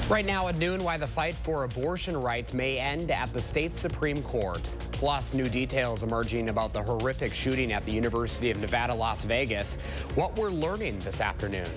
Right now at noon, why the fight for abortion rights may end at the state Supreme Court. Plus, new details emerging about the horrific shooting at the University of Nevada, Las Vegas. What we're learning this afternoon.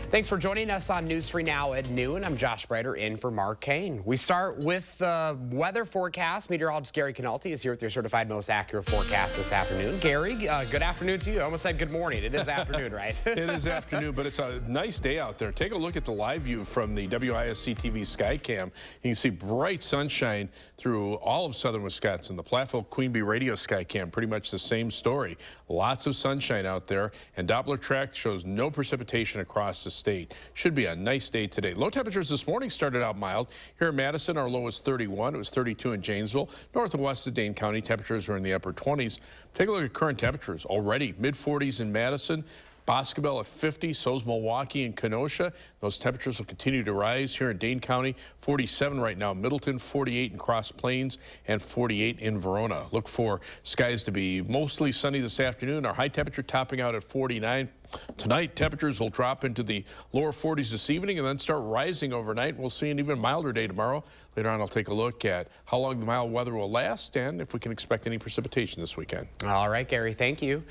Thanks for joining us on News 3 Now at noon. I'm Josh Breiter in for Mark Kane. We start with the weather forecast. Meteorologist Gary Canalti is here with your certified most accurate forecast this afternoon. Gary, good afternoon to you. I almost said good morning. It is afternoon, right? It is afternoon, but it's a nice day out there. Take a look at the live view from the WISC-TV Skycam. You can see bright sunshine through all of southern Wisconsin. The Platteville Queen Bee Radio Skycam, pretty much the same story. Lots of sunshine out there, and Doppler track shows no precipitation across the state. Should be a nice day today. Low temperatures this morning started out mild. Here in Madison, our low was 31. It was 32 in Janesville. North and west of Dane County, temperatures were in the upper 20s. Take a look at current temperatures. Already mid-40s in Madison. Boscobel at 50, so's Milwaukee and Kenosha. Those temperatures will continue to rise here in Dane County. 47 right now, Middleton, 48 in Cross Plains, and 48 in Verona. Look for skies to be mostly sunny this afternoon. Our high temperature topping out at 49. Tonight, temperatures will drop into the lower 40s this evening and then start rising overnight. We'll see an even milder day tomorrow. Later on, I'll take a look at how long the mild weather will last and if we can expect any precipitation this weekend. All right, Gary, thank you.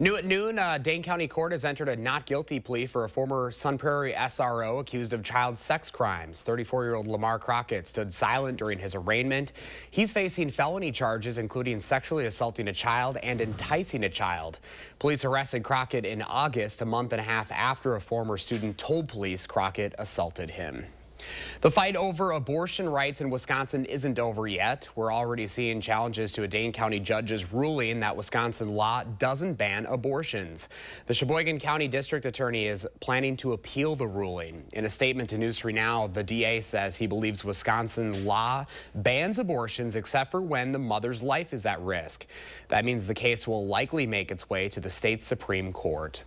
New at noon, Dane County Court has entered a not guilty plea for a former Sun Prairie SRO accused of child sex crimes. 34-year-old Lamar Crockett stood silent during his arraignment. He's facing felony charges, including sexually assaulting a child and enticing a child. Police arrested Crockett in August, a month and a half after a former student told police Crockett assaulted him. The fight over abortion rights in Wisconsin isn't over yet. We're already seeing challenges to a Dane County judge's ruling that Wisconsin law doesn't ban abortions. The Sheboygan County District Attorney is planning to appeal the ruling. In a statement to News 3 Now, the DA says he believes Wisconsin law bans abortions except for when the mother's life is at risk. That means the case will likely make its way to the state Supreme Court.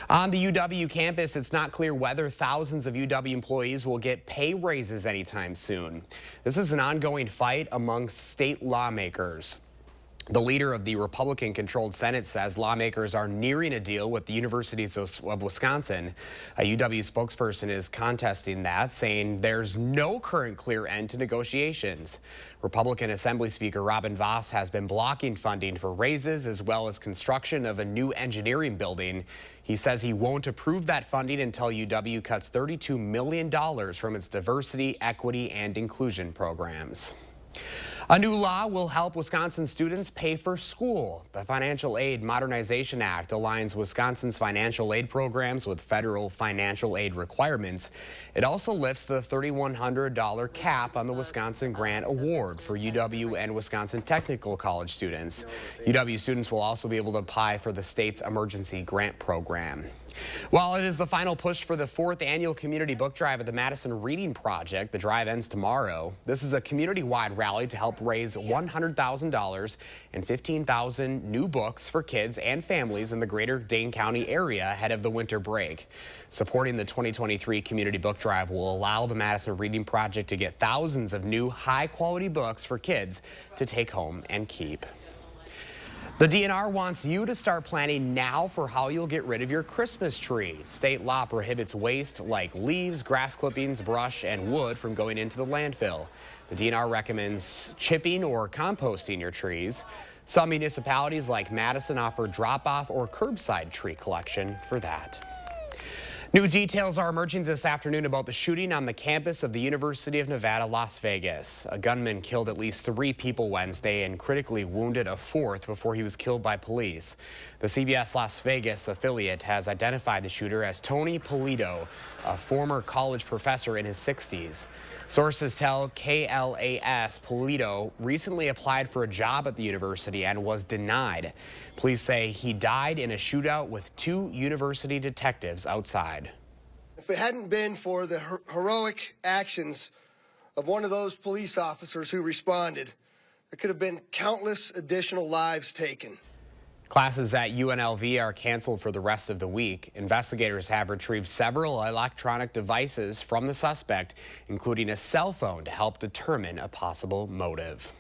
On the UW campus, it's not clear whether thousands of UW employees will get pay raises anytime soon. This is an ongoing fight among state lawmakers. The leader of the Republican-controlled Senate says lawmakers are nearing a deal with the universities of Wisconsin. A UW spokesperson is contesting that, saying there's no current clear end to negotiations. Republican Assembly Speaker Robin Vos has been blocking funding for raises as well as construction of a new engineering building. He says he won't approve that funding until UW cuts $32 million from its diversity, equity, and inclusion programs. A new law will help Wisconsin students pay for school. The Financial Aid Modernization Act aligns Wisconsin's financial aid programs with federal financial aid requirements. It also lifts the $3,100 cap on the Wisconsin Grant Award for UW and Wisconsin Technical College students. UW students will also be able to apply for the state's emergency grant program. While it is the final push for the 4th annual community book drive at the Madison Reading Project, the drive ends tomorrow. This is a community-wide rally to help raise $100,000 and 15,000 new books for kids and families in the greater Dane County area ahead of the winter break. Supporting the 2023 community book drive will allow the Madison Reading Project to get thousands of new high-quality books for kids to take home and keep. The DNR wants you to start planning now for how you'll get rid of your Christmas tree. State law prohibits waste like leaves, grass clippings, brush, and wood from going into the landfill. The DNR recommends chipping or composting your trees. Some municipalities like Madison offer drop-off or curbside tree collection for that. New details are emerging this afternoon about the shooting on the campus of the University of Nevada, Las Vegas. A gunman killed at least 3 people Wednesday and critically wounded a 4th before he was killed by police. The CBS Las Vegas affiliate has identified the shooter as Tony Polito, a former college professor in his 60s. Sources tell KLAS Polito recently applied for a job at the university and was denied. Police say he died in a shootout with 2 university detectives outside. If it hadn't been for the heroic actions of one of those police officers who responded, there could have been countless additional lives taken. Classes at UNLV are canceled for the rest of the week. Investigators have retrieved several electronic devices from the suspect, including a cell phone, to help determine a possible motive.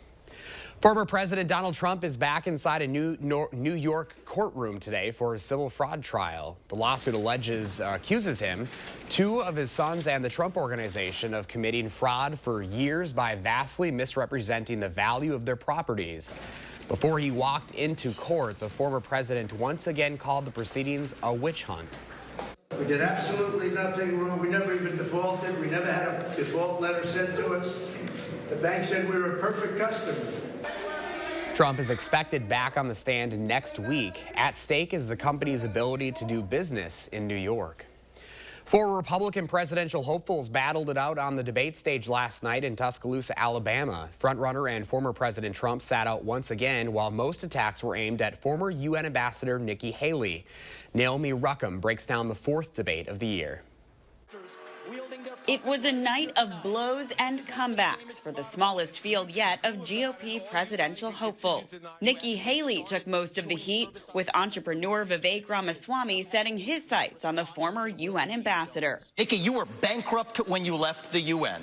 Former President Donald Trump is back inside a New York courtroom today for a civil fraud trial. The lawsuit accuses him, two of his sons, and the Trump Organization of committing fraud for years by vastly misrepresenting the value of their properties. Before he walked into court, the former president once again called the proceedings a witch hunt. We did absolutely nothing wrong. We never even defaulted. We never had a default letter sent to us. The bank said we were a perfect customer. Trump is expected back on the stand next week. At stake is the company's ability to do business in New York. Four Republican presidential hopefuls battled it out on the debate stage last night in Tuscaloosa, Alabama. Frontrunner and former President Trump sat out once again, while most attacks were aimed at former UN Ambassador Nikki Haley. Naomi Ruckham breaks down the fourth debate of the year. It was a night of blows and comebacks for the smallest field yet of GOP presidential hopefuls. Nikki Haley took most of the heat, with entrepreneur Vivek Ramaswamy setting his sights on the former UN ambassador. Nikki, you were bankrupt when you left the UN.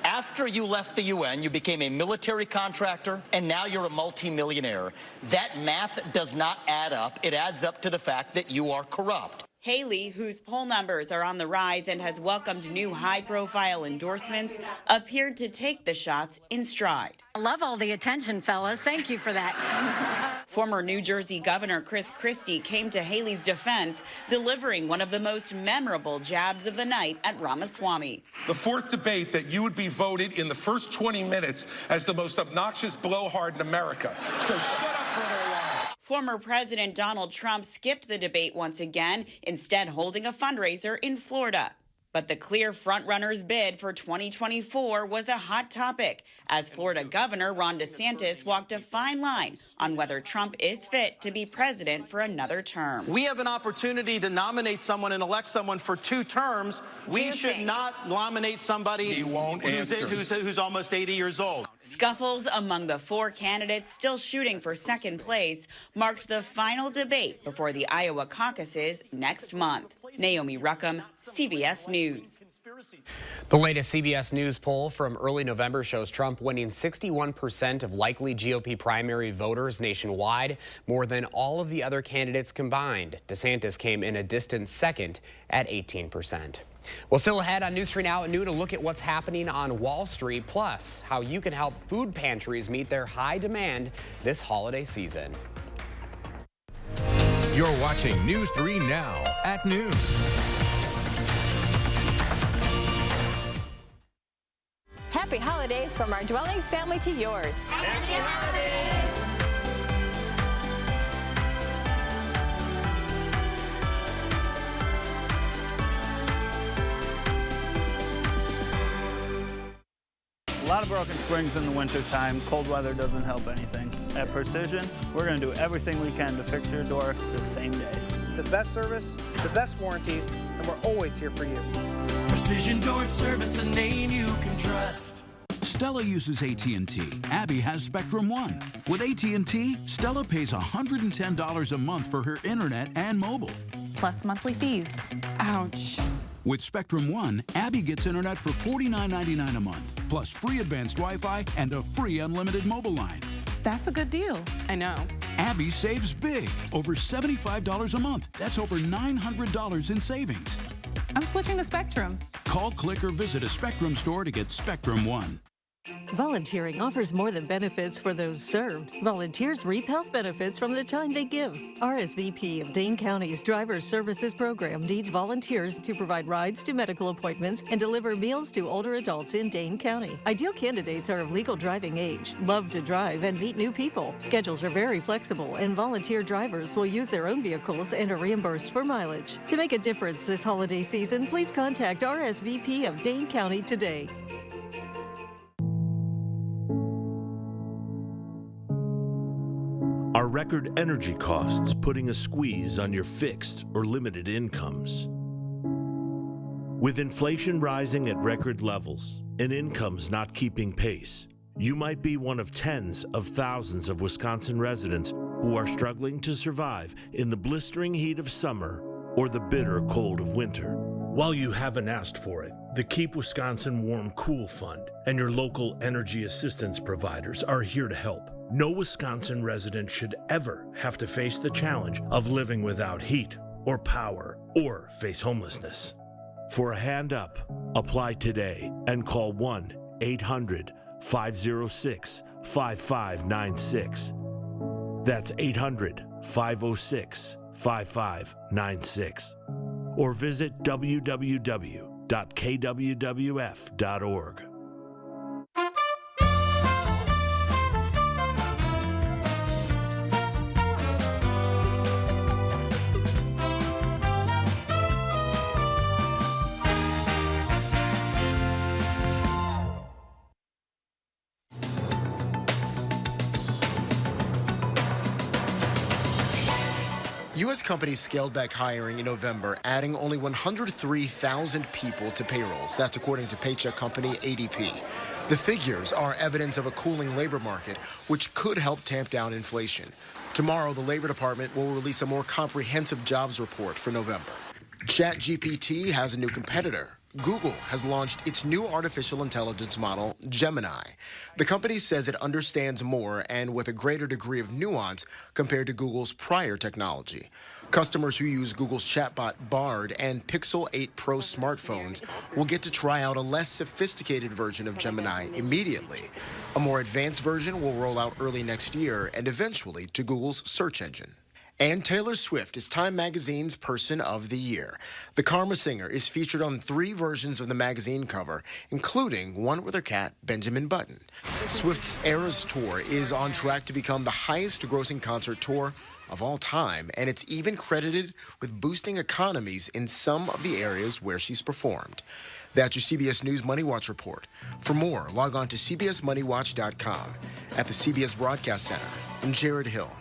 After you left the UN, you became a military contractor, and now you're a multimillionaire. That math does not add up. It adds up to the fact that you are corrupt. Haley, whose poll numbers are on the rise and has welcomed new high-profile endorsements, appeared to take the shots in stride. I love all the attention, fellas. Thank you for that. Former New Jersey Governor Chris Christie came to Haley's defense, delivering one of the most memorable jabs of the night at Ramaswamy. The fourth debate that you would be voted in the first 20 minutes as the most obnoxious blowhard in America. So shut up for a little while. Former President Donald Trump skipped the debate once again, instead holding a fundraiser in Florida. But the clear frontrunner's bid for 2024 was a hot topic, as Florida Governor Ron DeSantis walked a fine line on whether Trump is fit to be president for another term. We have an opportunity to nominate someone and elect someone for 2 terms. We should not nominate somebody who's almost 80 years old. Scuffles among the 4 candidates still shooting for second place marked the final debate before the Iowa caucuses next month. Naomi Ruckham, CBS News. The latest CBS News poll from early November shows Trump winning 61% of likely GOP primary voters nationwide, more than all of the other candidates combined. DeSantis came in a distant second at 18%. Well, still ahead on News 3 Now at noon, a look at what's happening on Wall Street, plus how you can help food pantries meet their high demand this holiday season. You're watching News 3 Now at noon. Happy holidays from our Dwellings family to yours. Happy holidays! A lot of broken springs in the wintertime. Cold weather doesn't help anything. At Precision, we're going to do everything we can to fix your door the same day. The best service, the best warranties, and we're always here for you. Precision Door Service, a name you can trust. Stella uses AT&T. Abby has Spectrum One. With AT&T, Stella pays $110 a month for her internet and mobile. Plus monthly fees. Ouch. With Spectrum One, Abby gets internet for $49.99 a month, plus free advanced Wi-Fi and a free unlimited mobile line. That's a good deal. I know. Abby saves big, over $75 a month. That's over $900 in savings. I'm switching to Spectrum. Call, click, or visit a Spectrum store to get Spectrum One. Volunteering offers more than benefits for those served. Volunteers reap health benefits from the time they give. RSVP of Dane County's Driver Services Program needs volunteers to provide rides to medical appointments and deliver meals to older adults in Dane County. Ideal candidates are of legal driving age, love to drive, and meet new people. Schedules are very flexible, and volunteer drivers will use their own vehicles and are reimbursed for mileage. To make a difference this holiday season, please contact RSVP of Dane County today. Are record energy costs putting a squeeze on your fixed or limited incomes? With inflation rising at record levels and incomes not keeping pace, you might be one of tens of thousands of Wisconsin residents who are struggling to survive in the blistering heat of summer or the bitter cold of winter. While you haven't asked for it, the Keep Wisconsin Warm Cool Fund and your local energy assistance providers are here to help. No Wisconsin resident should ever have to face the challenge of living without heat or power or face homelessness. For a hand up, apply today and call 1-800-506-5596. That's 800-506-5596. Or visit www.kwwf.org. U.S. companies scaled back hiring in November, adding only 103,000 people to payrolls. That's according to paycheck company ADP. The figures are evidence of a cooling labor market, which could help tamp down inflation. Tomorrow, the Labor Department will release a more comprehensive jobs report for November. ChatGPT has a new competitor. Google has launched its new artificial intelligence model, Gemini. The company says it understands more and with a greater degree of nuance compared to Google's prior technology. Customers who use Google's chatbot Bard and Pixel 8 Pro smartphones will get to try out a less sophisticated version of Gemini immediately. A more advanced version will roll out early next year and eventually to Google's search engine. And Taylor Swift is Time Magazine's Person of the Year. The Karma singer is featured on 3 versions of the magazine cover, including one with her cat, Benjamin Button. Swift's Eras Tour is on track to become the highest-grossing concert tour of all time, and it's even credited with boosting economies in some of the areas where she's performed. That's your CBS News Money Watch report. For more, log on to cbsmoneywatch.com. At the CBS Broadcast Center, I'm Jared Hill.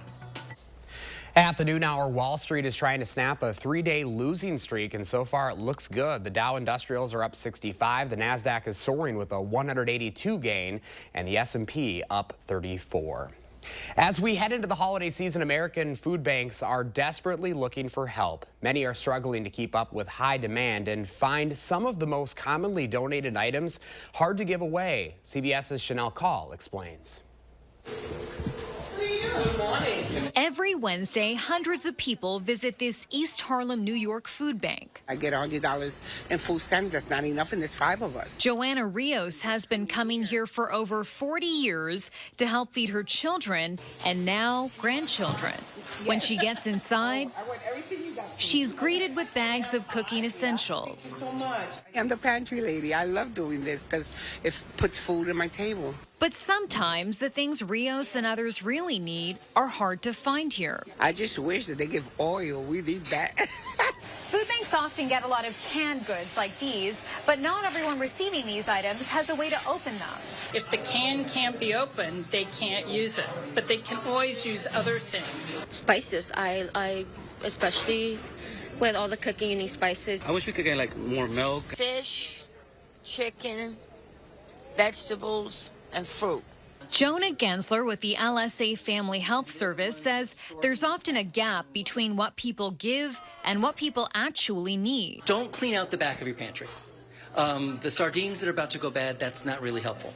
At the noon hour, Wall Street is trying to snap a 3-day losing streak, and so far it looks good. The Dow Industrials are up 65, the NASDAQ is soaring with a 182 gain, and the S&P up 34. As we head into the holiday season, American food banks are desperately looking for help. Many are struggling to keep up with high demand and find some of the most commonly donated items hard to give away. CBS's Chanel Call explains. Good morning. Every Wednesday, hundreds of people visit this East Harlem, New York food bank. I get $100 in food stamps. That's not enough, and there's 5 of us. Joanna Rios has been coming here for over 40 years to help feed her children and now grandchildren. When she gets inside, she's greeted with bags of cooking essentials. Thank you so much. I'm the pantry lady. I love doing this because it puts food on my table. But sometimes the things Rios and others really need are hard to find here. I just wish that they give oil. We need that. Food banks often get a lot of canned goods like these, but not everyone receiving these items has a way to open them. If the can can't be opened, they can't use it, but they can always use other things. Spices, I especially with all the cooking, you need spices. I wish we could get like more milk. Fish, chicken, vegetables, and fruit. Jonah Gensler with the LSA Family Health Service says there's often a gap between what people give and what people actually need. Don't clean out the back of your pantry. The sardines that are about to go bad, that's not really helpful.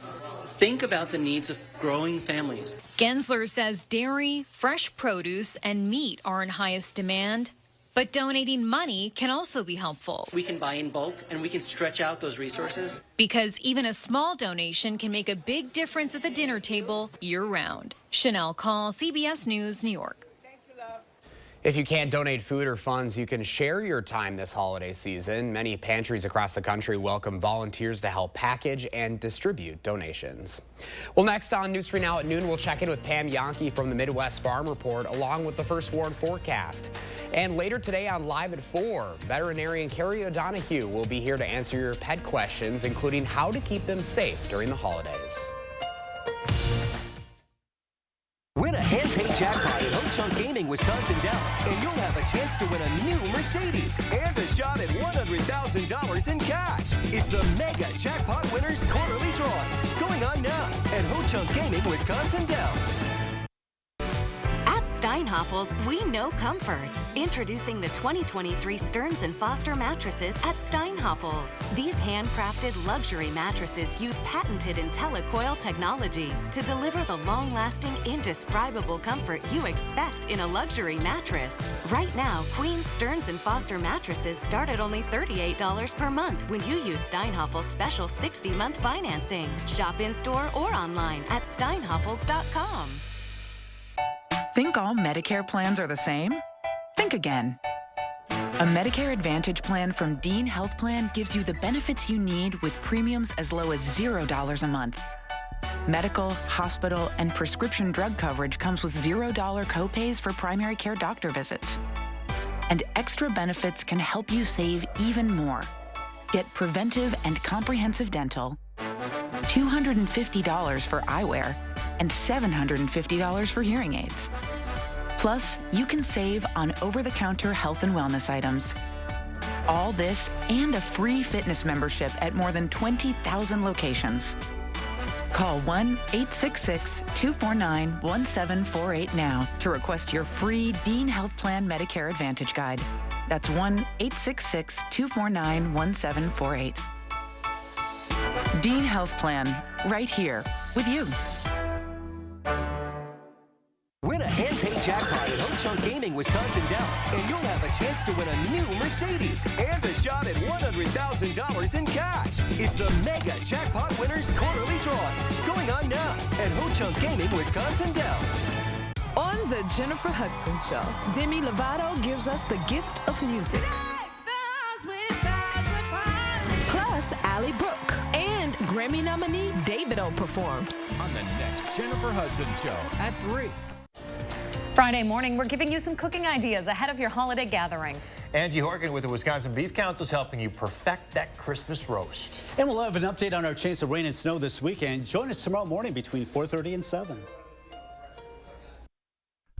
Think about the needs of growing families. Gensler says dairy, fresh produce, and meat are in highest demand. But donating money can also be helpful. We can buy in bulk and we can stretch out those resources. Because even a small donation can make a big difference at the dinner table year-round. Chanel Call, CBS News, New York. If you can't donate food or funds, you can share your time this holiday season. Many pantries across the country welcome volunteers to help package and distribute donations. Well, next on News 3 Now at noon, we'll check in with Pam Yankee from the Midwest Farm Report, along with the first warn forecast. And later today on Live at 4, veterinarian Carrie O'Donohue will be here to answer your pet questions, including how to keep them safe during the holidays. Win a hand-paid jackpot at Ho Chunk Gaming Wisconsin Dells, and you'll have a chance to win a new Mercedes and a shot at $100,000 in cash. It's the Mega Jackpot Winners Quarterly Drawings going on now at Ho Chunk Gaming Wisconsin Dells. At Steinhafels, we know comfort. Introducing the 2023 Stearns & Foster mattresses at Steinhafels. These handcrafted luxury mattresses use patented IntelliCoil technology to deliver the long-lasting, indescribable comfort you expect in a luxury mattress. Right now, Queen Stearns & Foster mattresses start at only $38 per month when you use Steinhafels' special 60-month financing. Shop in-store or online at steinhafels.com. Think all Medicare plans are the same? Think again. A Medicare Advantage plan from Dean Health Plan gives you the benefits you need with premiums as low as $0 a month. Medical, hospital, and prescription drug coverage comes with $0 copays for primary care doctor visits. And extra benefits can help you save even more. Get preventive and comprehensive dental, $250 for eyewear, and $750 for hearing aids. Plus, you can save on over-the-counter health and wellness items. All this and a free fitness membership at more than 20,000 locations. Call 1-866-249-1748 now to request your free Dean Health Plan Medicare Advantage Guide. That's 1-866-249-1748. Dean Health Plan, right here with you. Win a hand-paid jackpot at Ho-Chunk Gaming Wisconsin Dells, and you'll have a chance to win a new Mercedes and a shot at $100,000 in cash. It's the Mega Jackpot Winners Quarterly Drawings, going on now at Ho-Chunk Gaming Wisconsin Dells. On the Jennifer Hudson Show, Demi Lovato gives us the gift of music. Plus, Ally Brooke and Grammy nominee David-O performs. On the next Jennifer Hudson Show at 3. Friday morning, we're giving you some cooking ideas ahead of your holiday gathering. Angie Horgan with the Wisconsin Beef Council is helping you perfect that Christmas roast. And we'll have an update on our chance of rain and snow this weekend. Join us tomorrow morning between 4:30 and 7.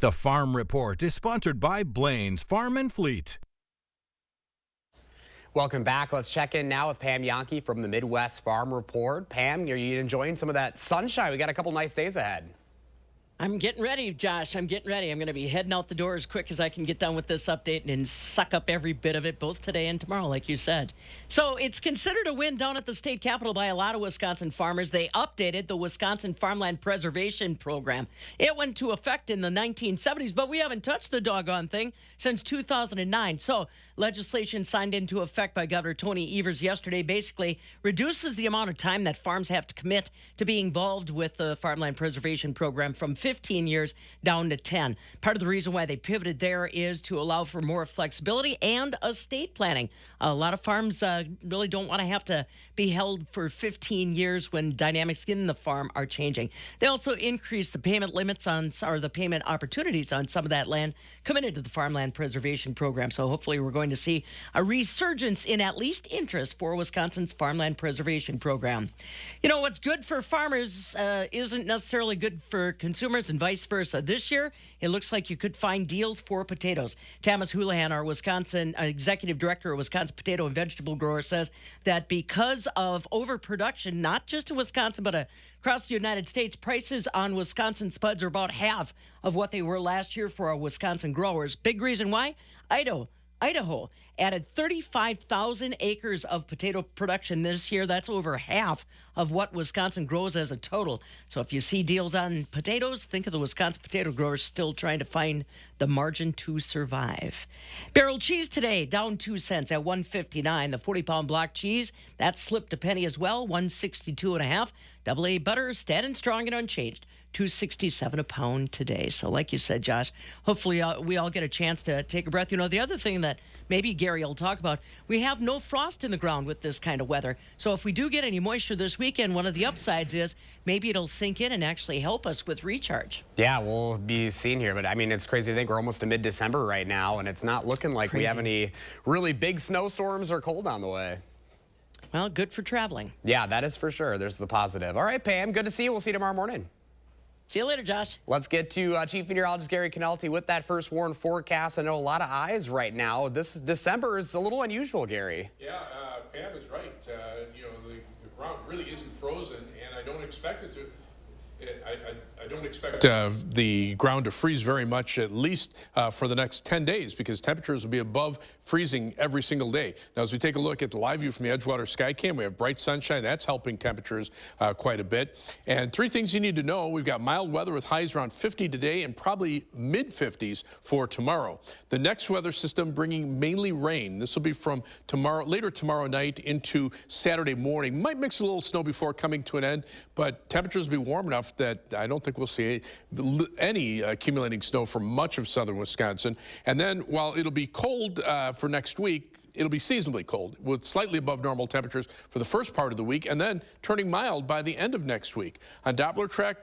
The Farm Report is sponsored by Blaine's Farm and Fleet. Welcome back. Let's check in now with Pam Yankee from the Midwest Farm Report. Pam, are you enjoying some of that sunshine? We got a couple nice days ahead. I'm getting ready, Josh. I'm getting ready. I'm going to be heading out the door as quick as I can get done with this update and suck up every bit of it, both today and tomorrow, like you said. So it's considered a win down at the state capitol by a lot of Wisconsin farmers. They updated the Wisconsin Farmland Preservation Program. It went into effect in the 1970s, but we haven't touched the doggone thing since 2009. So legislation signed into effect by Governor Tony Evers yesterday basically reduces the amount of time that farms have to commit to be involved with the Farmland Preservation Program from 15 years down to 10. Part of the reason why they pivoted there is to allow for more flexibility and estate planning. A lot of farms really don't want to have to be held for 15 years when dynamics in the farm are changing. They also increased the payment limits on, or the payment opportunities on some of that land committed to the Farmland Preservation Program. So hopefully we're going to see a resurgence in at least interest for Wisconsin's Farmland Preservation Program. You know, what's good for farmers isn't necessarily good for consumers, and vice versa. This year, it looks like you could find deals for potatoes. Thomas Houlihan, our Wisconsin executive director of Wisconsin Potato and Vegetable Growers, says that because of overproduction, not just in Wisconsin, but across the United States, prices on Wisconsin spuds are about half of what they were last year for our Wisconsin growers. Big reason why? Idaho added 35,000 acres of potato production this year. That's over half of what Wisconsin grows as a total. So if you see deals on potatoes, think of the Wisconsin potato growers still trying to find the margin to survive. Barrel cheese today down 2 cents at $1.59. The 40-pound block cheese, that slipped a penny as well, $1.62.5. AA butter standing strong and unchanged, $2.67 a pound today. So like you said, Josh, hopefully we all get a chance to take a breath. You know, the other thing that maybe Gary will talk about, we have no frost in the ground with this kind of weather. So if we do get any moisture this weekend, one of the upsides is maybe it'll sink in and actually help us with recharge. Yeah, we'll be seeing here. But, I mean, it's crazy to think we're almost to mid-December right now, and it's not looking like we have any really big snowstorms or cold on the way. Well, good for traveling. Yeah, that is for sure. There's the positive. All right, Pam, good to see you. We'll see you tomorrow morning. See you later, Josh. Let's get to Chief Meteorologist Gary Canelti with that first warn forecast. I know a lot of eyes right now. This December is a little unusual, Gary. Yeah, Pam is right. You know, the ground really isn't frozen, and I don't expect it to. I don't expect the ground to freeze very much, at least for the next 10 days, because temperatures will be above freezing every single day. Now, as we take a look at the live view from the Edgewater Skycam, we have bright sunshine. That's helping temperatures quite a bit. And three things you need to know. We've got mild weather with highs around 50 today and probably mid-50s for tomorrow. The next weather system bringing mainly rain. This will be from later tomorrow night into Saturday morning. Might mix a little snow before coming to an end, but temperatures will be warm enough that I don't think we'll see any accumulating snow for much of southern Wisconsin. And then while it'll be cold for next week, it'll be seasonably cold with slightly above normal temperatures for the first part of the week and then turning mild by the end of next week. On Doppler track,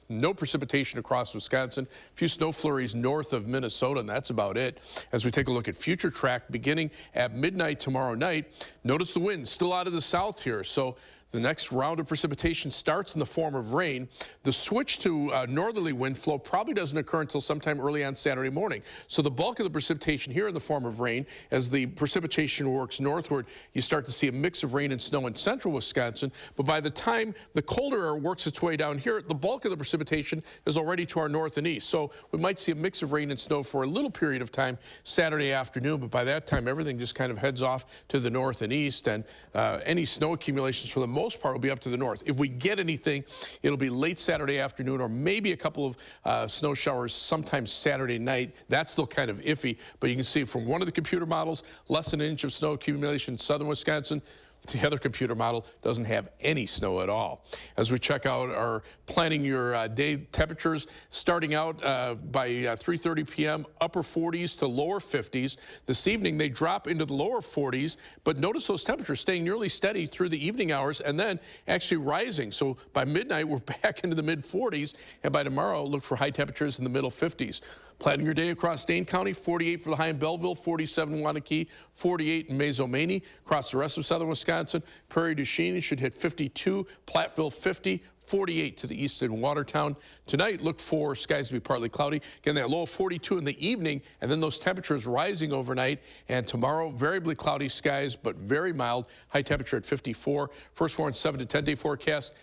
no precipitation across Wisconsin, a few snow flurries north of Minnesota, and that's about it. As we take a look at future track beginning at midnight tomorrow night, notice the wind still out of the south here. So the next round of precipitation starts in the form of rain. The switch to northerly wind flow probably doesn't occur until sometime early on Saturday morning. So the bulk of the precipitation here in the form of rain. As the precipitation works northward, you start to see a mix of rain and snow in central Wisconsin. But by the time the colder air works its way down here, the bulk of the precipitation is already to our north and east. So we might see a mix of rain and snow for a little period of time Saturday afternoon. But by that time, everything just kind of heads off to the north and east. And any snow accumulations for the most part will be up to the north. If we get anything, it'll be late Saturday afternoon or maybe a couple of snow showers sometime Saturday night. That's still kind of iffy, but you can see from one of the computer models, less than an inch of snow accumulation in southern Wisconsin. The other computer model doesn't have any snow at all. As we check out our planning your day temperatures, starting out by 3:30 p.m., upper 40s to lower 50s. This evening, they drop into the lower 40s, but notice those temperatures staying nearly steady through the evening hours and then actually rising. So by midnight, we're back into the mid-40s, and by tomorrow, look for high temperatures in the middle 50s. Planning your day across Dane County, 48 for the high in Belleville, 47 in Waunakee, 48 in Mazo-Maney. Across the rest of southern Wisconsin, Prairie du Chien should hit 52, Platteville 50, 48 to the east in Watertown. Tonight, look for skies to be partly cloudy. Again, that low of 42 in the evening, and then those temperatures rising overnight. And tomorrow, variably cloudy skies, but very mild. High temperature at 54. First warn 7 to 10 day forecast.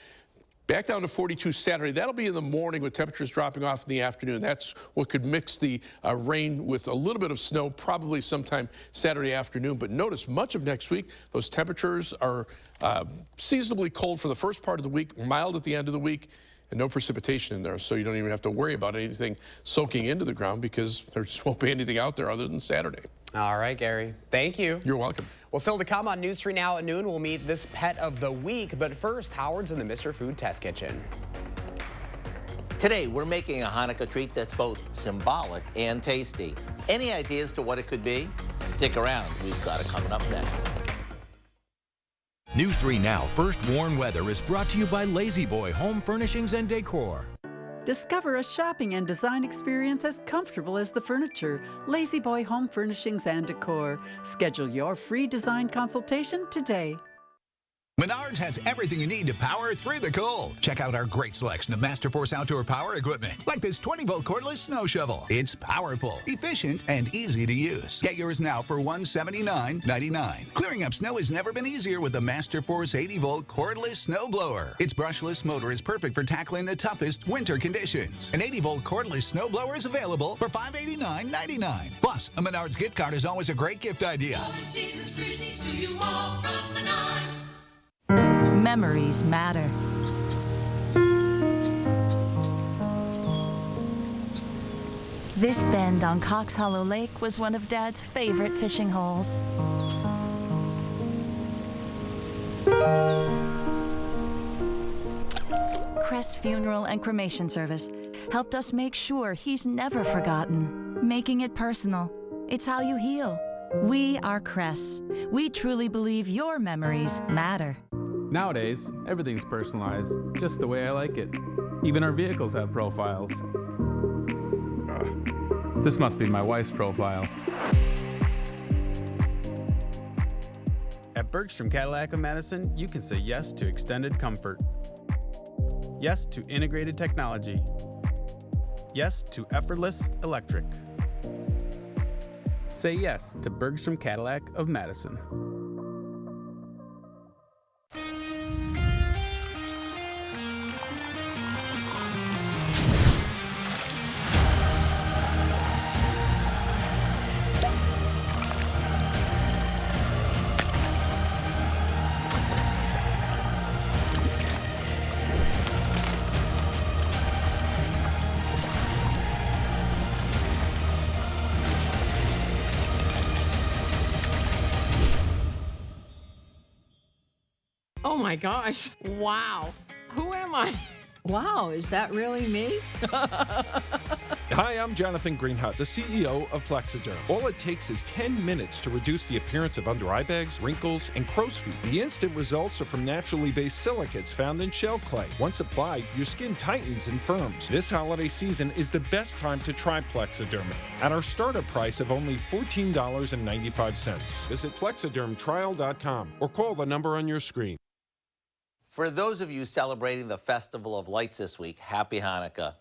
Back down to 42 Saturday. That'll be in the morning with temperatures dropping off in the afternoon. That's what could mix the rain with a little bit of snow, probably sometime Saturday afternoon. But notice much of next week, those temperatures are seasonably cold for the first part of the week, mild at the end of the week, and no precipitation in there. So you don't even have to worry about anything soaking into the ground because there just won't be anything out there other than Saturday. All right, Gary. Thank you. You're welcome. Well, still to come on News 3 Now at noon, we'll meet this pet of the week. But first, Howard's in the Mr. Food Test Kitchen. Today, we're making a Hanukkah treat that's both symbolic and tasty. Any ideas to what it could be? Stick around. We've got it coming up next. News 3 Now First Warn Weather is brought to you by Lazy Boy Home Furnishings and Decor. Discover a shopping and design experience as comfortable as the furniture. Lazy Boy Home Furnishings and Decor. Schedule your free design consultation today. Menards has everything you need to power through the cold. Check out our great selection of Masterforce outdoor power equipment, like this 20-volt cordless snow shovel. It's powerful, efficient, and easy to use. Get yours now for $179.99. Clearing up snow has never been easier with the Masterforce 80-volt cordless snow blower. Its brushless motor is perfect for tackling the toughest winter conditions. An 80-volt cordless snow blower is available for $589.99. Plus, a Menards gift card is always a great gift idea. Memories matter. This bend on Cox Hollow Lake was one of Dad's favorite fishing holes. Crest Funeral and Cremation Service helped us make sure he's never forgotten. Making it personal. It's how you heal. We are Crest. We truly believe your memories matter. Nowadays, everything's personalized, just the way I like it. Even our vehicles have profiles. This must be my wife's profile. At Bergstrom Cadillac of Madison, you can say yes to extended comfort. Yes to integrated technology. Yes to effortless electric. Say yes to Bergstrom Cadillac of Madison. Oh my gosh. Wow. Who am I? Wow, is that really me? Hi, I'm Jonathan Greenhut, the CEO of Plexiderm. All it takes is 10 minutes to reduce the appearance of under eye bags, wrinkles, and crow's feet. The instant results are from naturally based silicates found in shell clay. Once applied, your skin tightens and firms. This holiday season is the best time to try Plexiderm at our startup price of only $14.95. Visit plexidermtrial.com or call the number on your screen. For those of you celebrating the Festival of Lights this week, happy Hanukkah.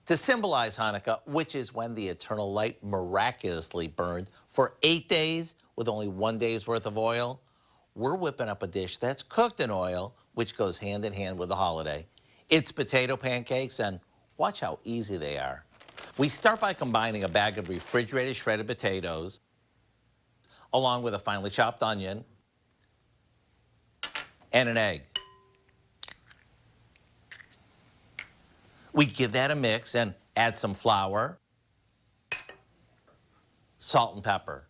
To symbolize Hanukkah, which is when the eternal light miraculously burned for 8 days with only 1 day's worth of oil, we're whipping up a dish that's cooked in oil, which goes hand in hand with the holiday. It's potato pancakes, and watch how easy they are. We start by combining a bag of refrigerated shredded potatoes, along with a finely chopped onion and an egg. We give that a mix and add some flour, salt and pepper.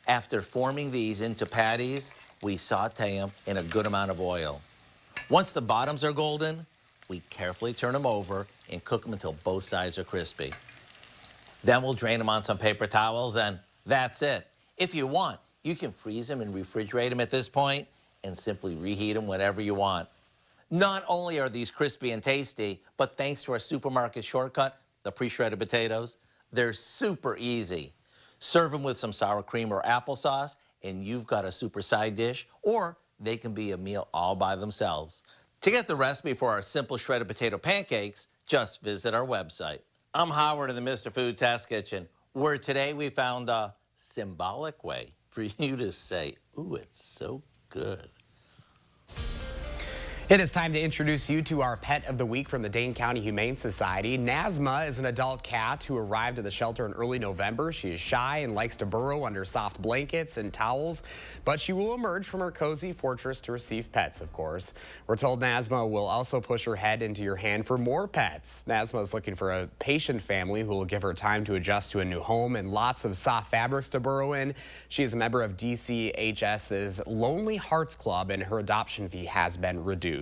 After forming these into patties, we saute them in a good amount of oil. Once the bottoms are golden, we carefully turn them over and cook them until both sides are crispy. Then we'll drain them on some paper towels, and that's it. If you want, you can freeze them and refrigerate them at this point and simply reheat them whenever you want. Not only are these crispy and tasty, but thanks to our supermarket shortcut, the pre-shredded potatoes, they're super easy. Serve them with some sour cream or applesauce, and you've got a super side dish, or they can be a meal all by themselves. To get the recipe for our simple shredded potato pancakes, just visit our website. I'm Howard in the Mr. Food Test Kitchen, where today we found a symbolic way for you to say, ooh, it's so good. It is time to introduce you to our pet of the week from the Dane County Humane Society. Nazma is an adult cat who arrived at the shelter in early November. She is shy and likes to burrow under soft blankets and towels, but she will emerge from her cozy fortress to receive pets, of course. We're told Nazma will also push her head into your hand for more pets. Nazma is looking for a patient family who will give her time to adjust to a new home and lots of soft fabrics to burrow in. She is a member of DCHS's Lonely Hearts Club, and her adoption fee has been reduced.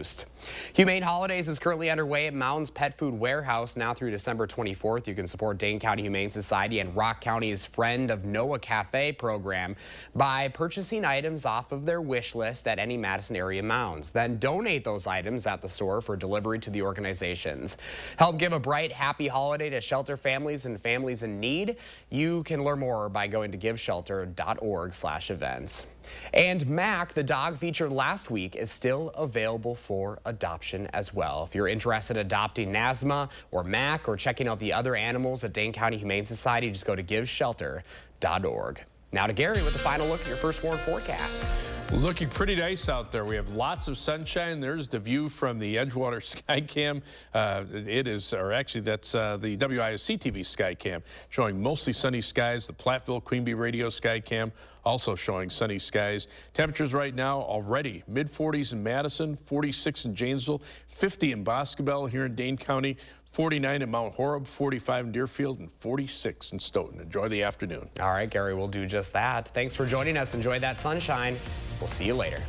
Humane Holidays is currently underway at Mounds Pet Food Warehouse now through December 24th. You can support Dane County Humane Society and Rock County's Friend of Noah Cafe program by purchasing items off of their wish list at any Madison area Mounds. Then donate those items at the store for delivery to the organizations. Help give a bright, happy holiday to shelter families and families in need. You can learn more by going to giveshelter.org/events. And Mac, the dog featured last week, is still available for adoption as well. If you're interested in adopting Nazma or Mac or checking out the other animals at Dane County Humane Society, just go to giveshelter.org. Now to Gary with the final look at your first warn forecast. Looking pretty nice out there. We have lots of sunshine. There's the view from the Edgewater Skycam. That's the WISC-TV Skycam, showing mostly sunny skies. The Platteville Queen Bee Radio Skycam also showing sunny skies. Temperatures right now already mid-40s in Madison, 46 in Janesville, 50 in Boscobel here in Dane County, 49 in Mount Horeb, 45 in Deerfield, and 46 in Stoughton. Enjoy the afternoon. All right, Gary, we'll do just that. Thanks for joining us. Enjoy that sunshine. We'll see you later.